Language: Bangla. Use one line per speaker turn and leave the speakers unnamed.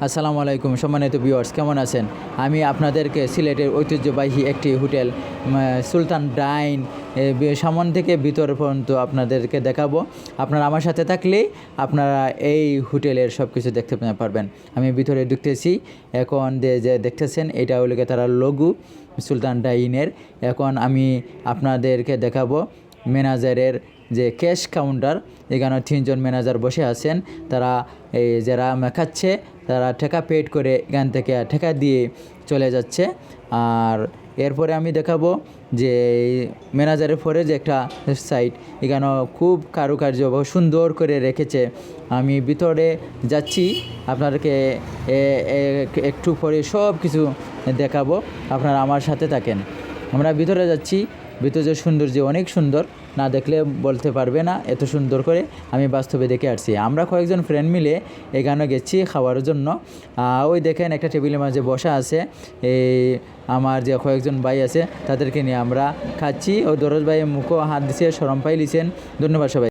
আসসালামু আলাইকুম সম্মানিত ভিউয়ার্স, কেমন আছেন? আমি আপনাদেরকে সিলেটের ঐতিহ্যবাহী একটি হোটেল সুলতান ডাইন সামন থেকে ভিতর পর্যন্ত আপনাদেরকে দেখাবো। আপনারা আমার সাথে থাকলেই আপনারা এই হোটেলের সব কিছু দেখতে পারবেন। আমি ভিতরে ঢুকতেছি। এখন যে দেখতেছেন এটা হলো তারা লঘু সুলতান ডাইনের। এখন আমি আপনাদেরকে দেখাবো ম্যানেজারের যে ক্যাশ কাউন্টার। এখানে 3 জন ম্যানেজার বসে আছেন। তারা যারা খাচ্ছে তারা টাকা পেড করে এখান থেকে টাকা দিয়ে চলে যাচ্ছে। আর এরপরে আমি দেখাবো যে ম্যানেজারের পরে যে একটা সাইট, এখানে খুব কারুকার্য বহু সুন্দর করে রেখেছে। আমি ভিতরে যাচ্ছি, আপনাদেরকে একটু পরে সব কিছু দেখাবো। আপনারা আমার সাথে থাকেন। আমরা ভিতরে যাচ্ছি। ভিতরে সৌন্দর্য অনেক সুন্দর, না দেখলে বলতে পারবে না এত সুন্দর করে আমি বাস্তবে দেখে আসছি। আমরা কয়েকজন ফ্রেন্ড মিলে এখানে গেছি খাওয়ার জন্য। ওই দেখেন একটা টেবিলের মাঝে বসা আছে, এই আমার যে কয়েকজন ভাই আছে তাদেরকে নিয়ে আমরা খাচ্ছি। ও দরজ ভাই মুখও হাত দিছে, শরম পাই লিছেন। ধন্যবাদ সবাই।